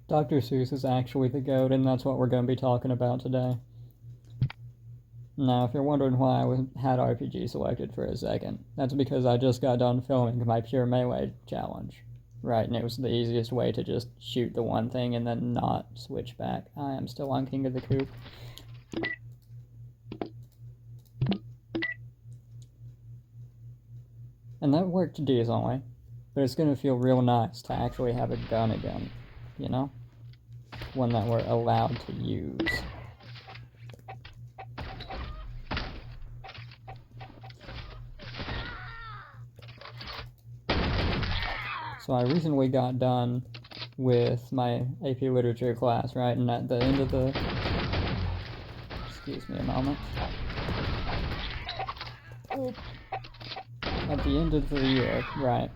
Dr. Seuss is actually the GOAT, and that's what we're going to be talking about today. Now, if you're wondering why had RPG selected for a second, that's because I just got done filming my Pure Melee challenge. Right, and it was the easiest way to just shoot the one thing and then not switch back. I am still on King of the Coop. And that worked decently, but it's going to feel real nice to actually have a gun again, you know? One that we're allowed to use. So I recently got done with my AP Literature class, right? And at the end of the... Excuse me a moment. At the end of the year, right,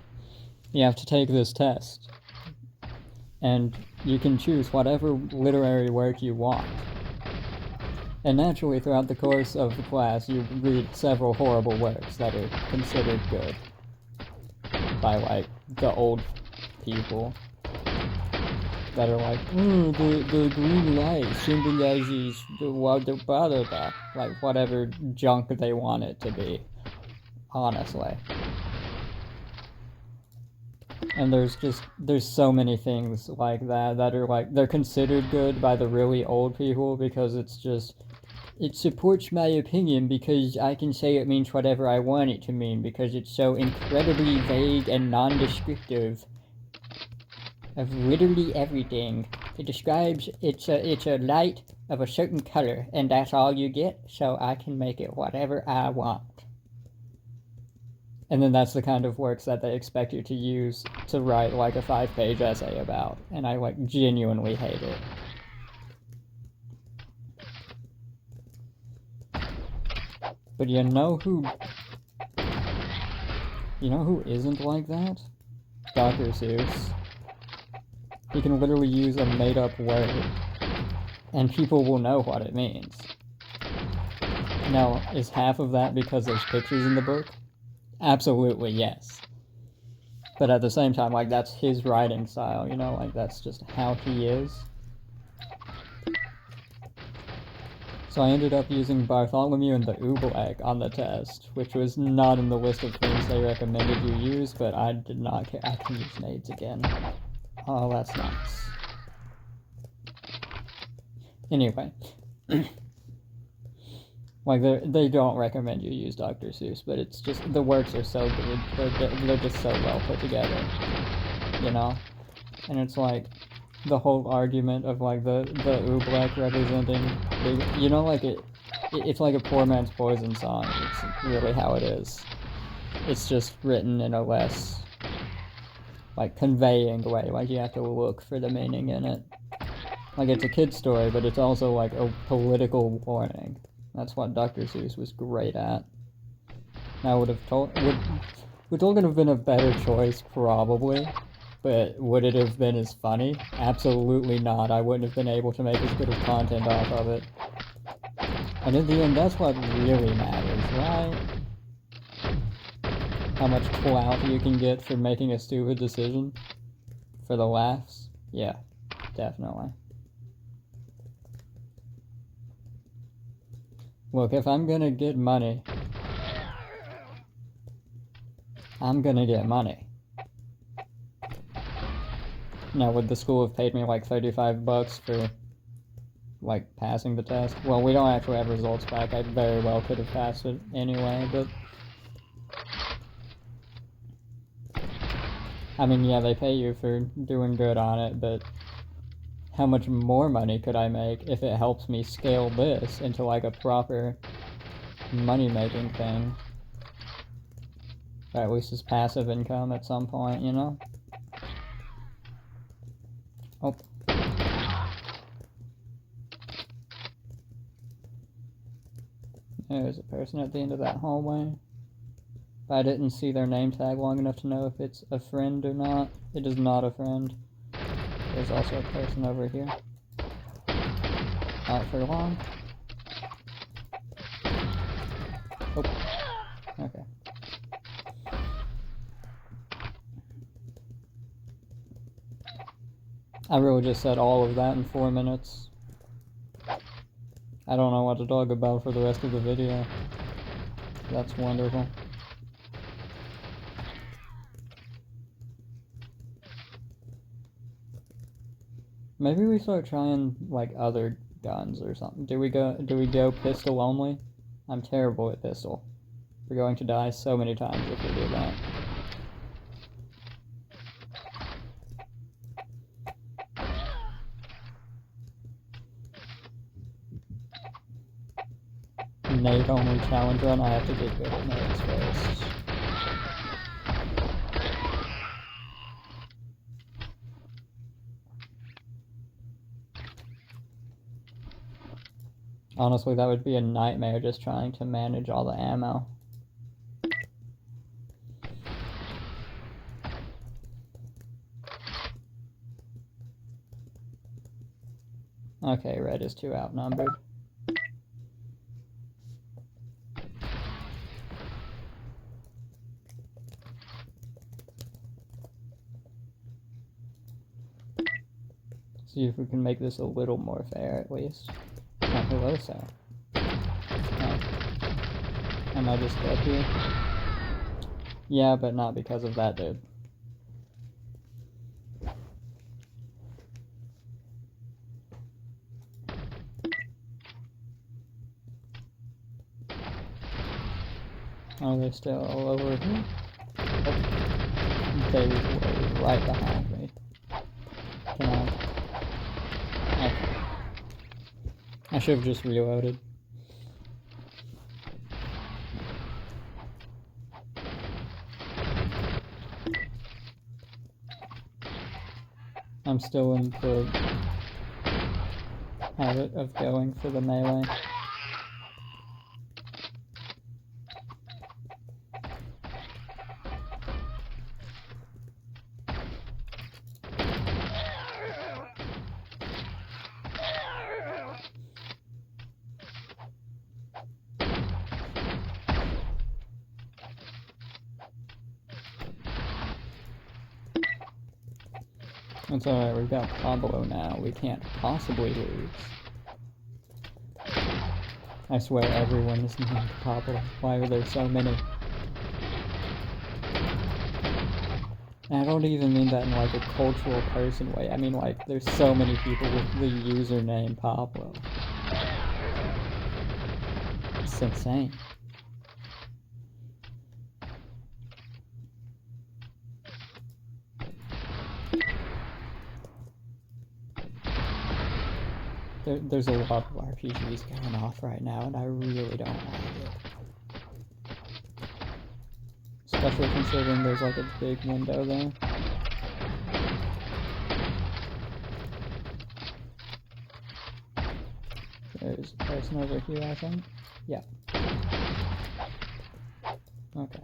you have to take this test. And you can choose whatever literary work you want. And naturally, throughout the course of the class, you read several horrible works that are considered good by, like, the old people that are like, the green light symbolizes the water, blah, blah, blah. Like, whatever junk they want it to be, honestly. And there's so many things like that are like, they're considered good by the really old people because it's just, it supports my opinion because I can say it means whatever I want it to mean because it's so incredibly vague and non-descriptive of literally everything. It describes it's a light of a certain color and that's all you get, so I can make it whatever I want. And then that's the kind of works that they expect you to use to write like a 5-page essay about, and I like genuinely hate it. But you know who isn't like that? Dr. Seuss. He can literally use a made-up word, and people will know what it means. Now, is half of that because there's pictures in the book? Absolutely, yes. But at the same time, like, that's his writing style, you know? Like, that's just how he is. So I ended up using Bartholomew and the Oobleck on the test, which was not in the list of things they recommended you use, but I did not care. I can use nades again. Oh, that's nice. Anyway. Like, they don't recommend you use Dr. Seuss, but it's just, the works are so good. They're just so well put together, you know? And it's like, the whole argument of, like, the Oobleck representing, you know, like, it's like a poor man's Poison song. It's really how it is. It's just written in a less, like, conveying way. Like, you have to look for the meaning in it. Like, it's a kid's story, but it's also, like, a political warning. That's what Dr. Seuss was great at. Now, would Tolkien have been a better choice? Probably. But would it have been as funny? Absolutely not. I wouldn't have been able to make as good of content off of it. And in the end, that's what really matters, right? How much clout you can get for making a stupid decision? For the laughs? Yeah, definitely. Look, if I'm gonna get money, I'm gonna get money. Now, would the school have paid me like $35 for, like, passing the test? Well, we don't actually have results back. I very well could have passed it anyway, but... I mean, yeah, they pay you for doing good on it, but how much more money could I make if it helps me scale this into, like, a proper money-making thing? Or at least as passive income at some point, you know? Oh. There's a person at the end of that hallway. I didn't see their name tag long enough to know if it's a friend or not. It is not a friend. There's also a person over here. Not for long. Oh. Okay. I really just said all of that in 4 minutes. I don't know what to talk about for the rest of the video. That's wonderful. Maybe we start trying like other guns or something. Do we go pistol only? I'm terrible at pistol. We're going to die so many times if we do that. Nade only challenge run. I have to get good at nades first. Honestly, that would be a nightmare just trying to manage all the ammo. Okay, red is too outnumbered. See if we can make this a little more fair at least. Oh, hello, sir. Oh. Am I just dead here? Yeah, but not because of that dude. Oh, they're still all over here? Oh. They were right behind me. Can I? Okay. I should have just reloaded. I'm still in the habit of going for the melee. It's alright, we've got Pablo now. We can't possibly lose. I swear everyone is named Pablo. Why are there so many? And I don't even mean that in like a cultural person way. I mean like there's so many people with the username Pablo. It's insane. There's a lot of RPGs going off right now, and I really don't like it. Especially considering there's like a big window there. There's a person over here, I think. Yeah. Okay.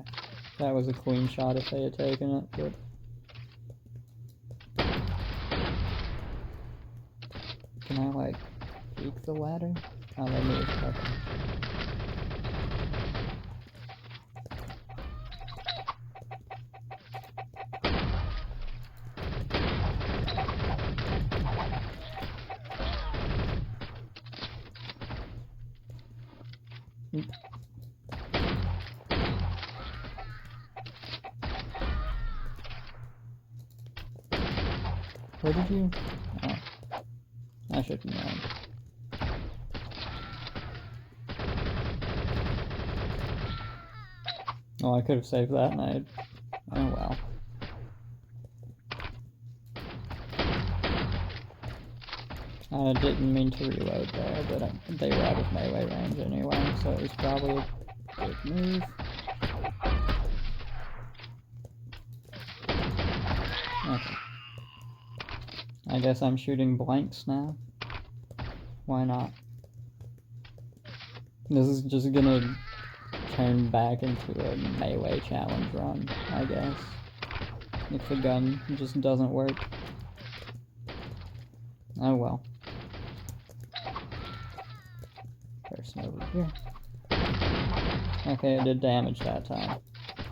That was a clean shot if they had taken it, but... Can I, like, peek the ladder? Oh, they moved. Okay. Where did you... Oh. I should have known. Oh, I could have saved that nade. Oh well. I didn't mean to reload there, but they were out of melee range anyway, so it was probably a good move. Okay. I guess I'm shooting blanks now. Why not? This is just gonna turn back into a melee challenge run, I guess. If the gun just doesn't work. Oh well. Person over here. Okay, it did damage that time.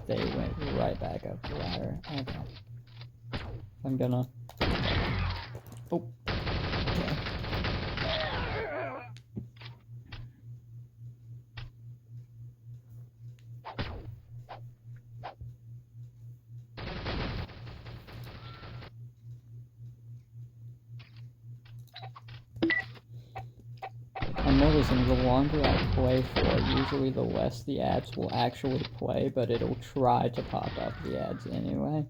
They went right back up the ladder. Okay. I'm gonna Oh. Okay. I'm noticing the longer I play for, usually the less the ads will actually play, but it'll try to pop up the ads anyway.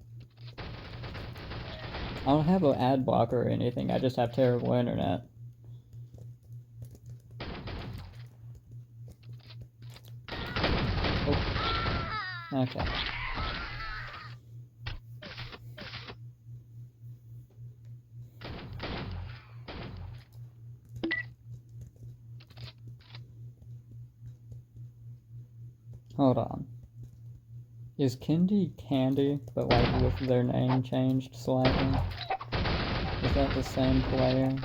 I don't have an ad blocker or anything, I just have terrible internet. Oh. Okay. Hold on. Is Kindy Candy, but like with their name changed slightly? Is that the same player?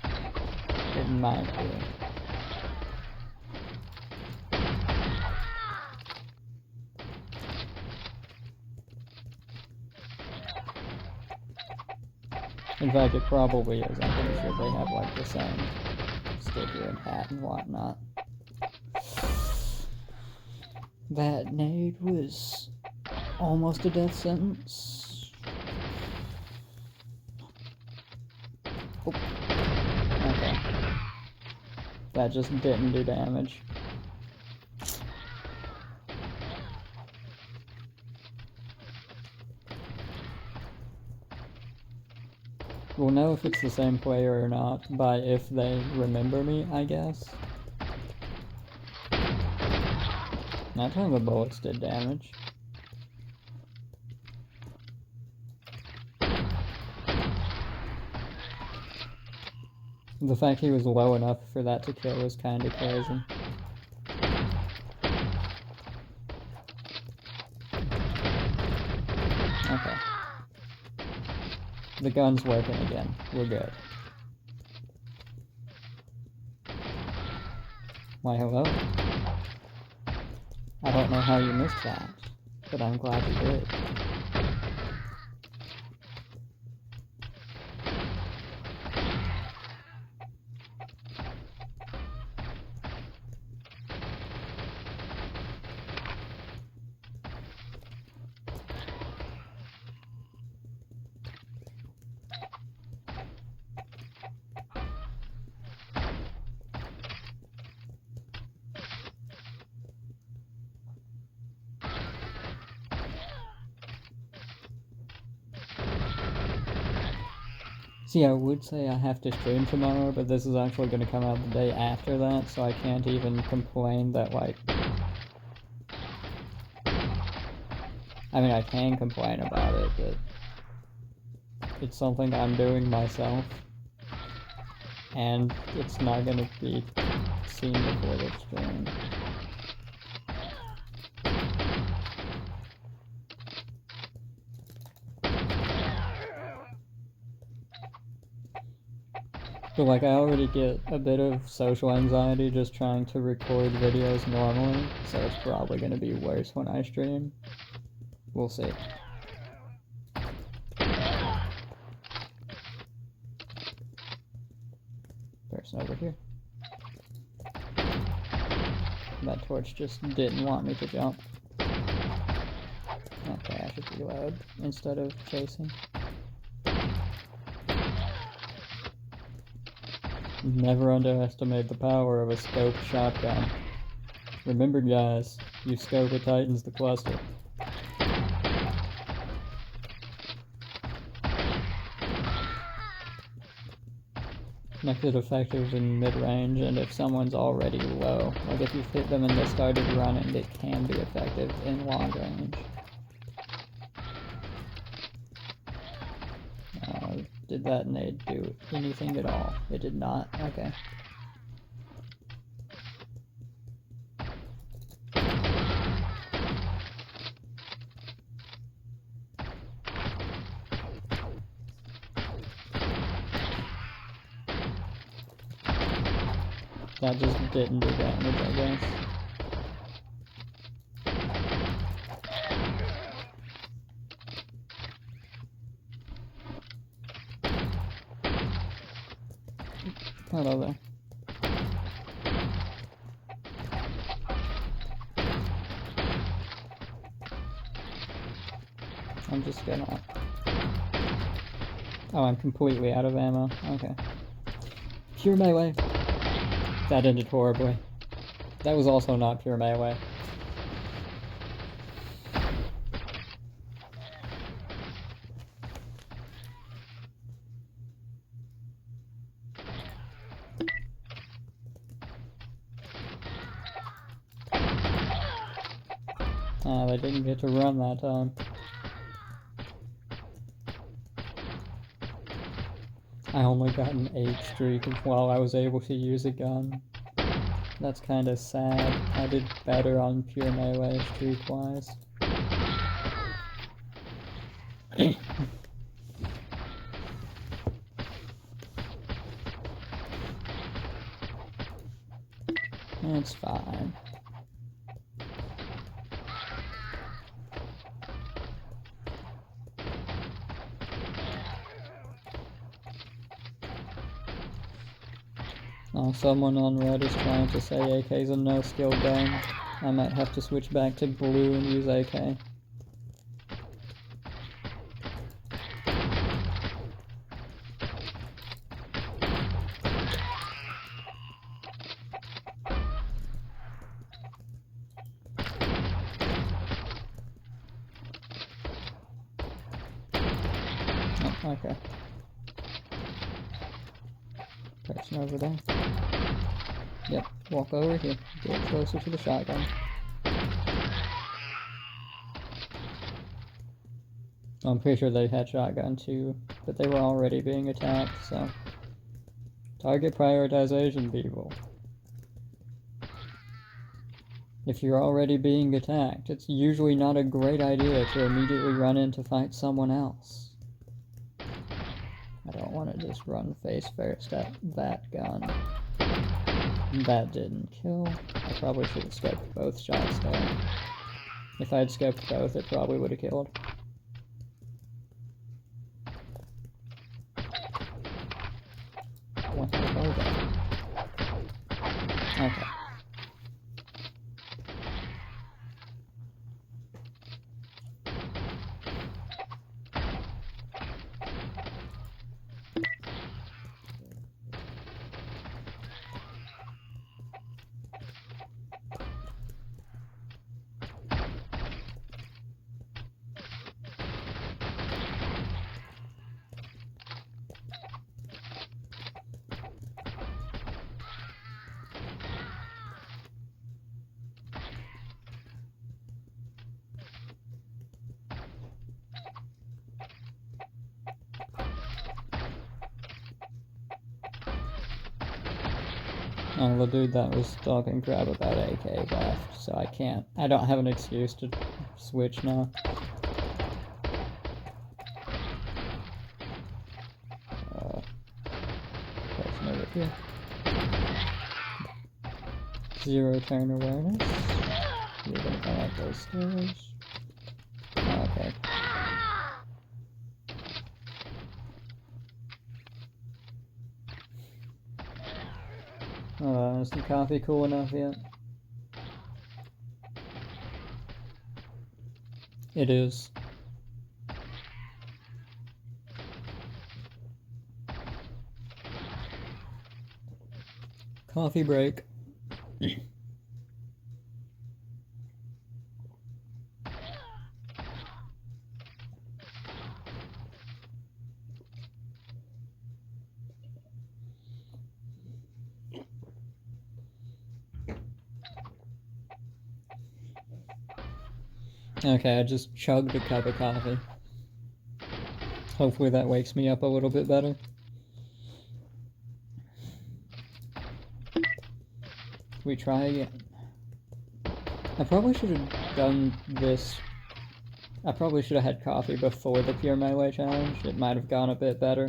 It might be. In fact, it probably is. I'm pretty sure they have like the same sticker and hat and whatnot. That nade was almost a death sentence. Oh. Okay. That just didn't do damage. We'll know if it's the same player or not by if they remember me, I guess. That time the bullets did damage. The fact he was low enough for that to kill was kind of crazy. Okay. The gun's working again. We're good. Why, hello? I don't know how you missed that, but I'm glad you did. See, I would say I have to stream tomorrow, but this is actually going to come out the day after that, so I can't even complain that, like... I mean, I can complain about it, but... it's something I'm doing myself. And it's not going to be seen before the stream. But like, I already get a bit of social anxiety just trying to record videos normally, so it's probably going to be worse when I stream. We'll see. Person over here. That torch just didn't want me to jump. Okay, I should reload instead of chasing. Never underestimate the power of a scoped shotgun. Remember, guys, you scope it tightens the cluster. Makes it effective in mid-range, and if someone's already low, like if you've hit them and they started running, it can be effective in long range. Did that nade do anything at all? It did not. Okay. That just didn't do damage, I guess. Hello there. I'm just gonna... Oh, I'm completely out of ammo. Okay. Pure melee. That ended horribly. That was also not pure melee. Ah, they didn't get to run that time. I only got an 8 streak while I was able to use a gun. That's kind of sad. I did better on pure melee streak-wise. It's fine. Oh, someone on Red is trying to say AK's a no-skill gun. I might have to switch back to blue and use AK. Oh, okay. Person over there. Yep, walk over here. Get closer to the shotgun. I'm pretty sure they had shotgun too, but they were already being attacked, so... Target prioritization, people. If you're already being attacked, it's usually not a great idea to immediately run in to fight someone else. I don't want to just run face first at that gun. That didn't kill. I probably should have scoped both shots though. If I had scoped both, it probably would have killed. What the hell? Okay. Oh, the dude that was talking crap about AK left, so I don't have an excuse to switch now. Person over here. 0 turn awareness. You're gonna come out those stairs. Okay. Is the coffee cool enough yet? It is. Coffee break. Okay, I just chugged a cup of coffee. Hopefully that wakes me up a little bit better. We try again. I probably should have done this. I probably should have had coffee before the pure melee challenge. It might have gone a bit better.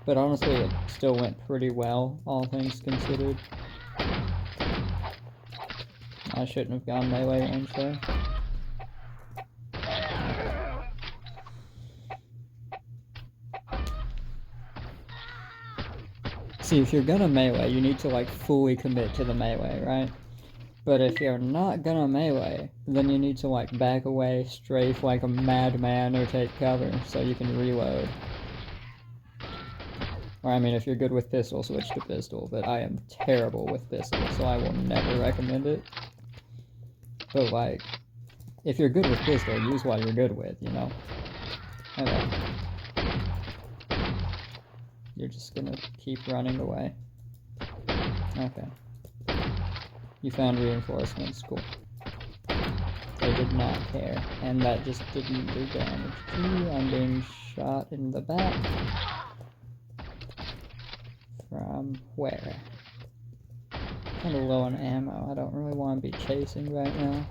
But honestly, it still went pretty well, all things considered. I shouldn't have gone melee range there. See, if you're gonna melee, you need to like fully commit to the melee, right? But if you're not gonna melee, then you need to like back away, strafe like a madman, or take cover so you can reload. Or I mean, if you're good with pistol, switch to pistol, but I am terrible with pistol, so I will never recommend it. But like, if you're good with pistol, use what you're good with, you know? Okay. You're just gonna keep running away. Okay. You found reinforcements, cool. They did not care, and that just didn't do damage. Ooh, I'm being shot in the back. From where? Kind of low on ammo. I don't really want to be chasing right now.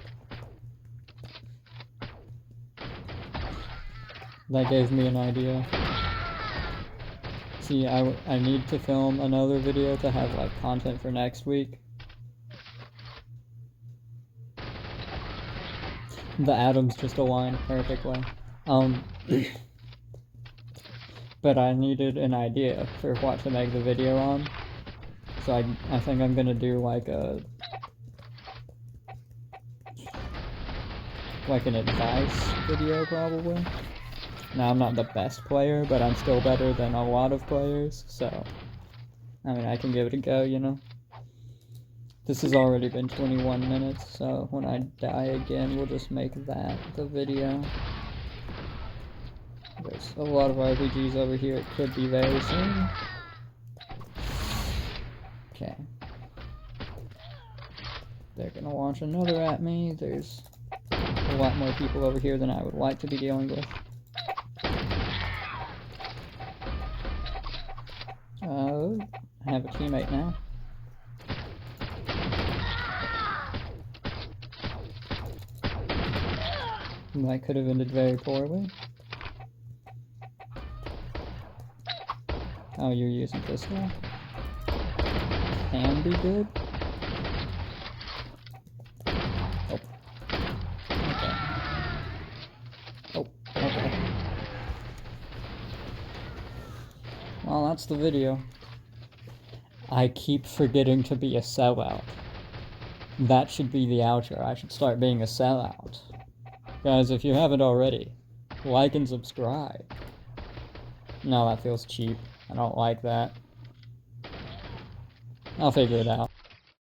That gave me an idea. See, I need to film another video to have like content for next week. The atoms just aligned perfectly. But I needed an idea for what to make the video on. So I think I'm gonna do like an advice video probably. Now I'm not the best player, but I'm still better than a lot of players, so I mean I can give it a go, you know. This has already been 21 minutes, so when I die again, we'll just make that the video. There's a lot of RPGs over here, it could be very soon. Okay. They're gonna launch another at me. There's a lot more people over here than I would like to be dealing with. I have a teammate now. That could have ended very poorly. Oh, you're using pistol? Can be good. Oh. Okay. Oh, okay. Well, that's the video. I keep forgetting to be a sellout. That should be the outro. I should start being a sellout. Guys, if you haven't already, like and subscribe. No, that feels cheap. I don't like that. I'll figure it out.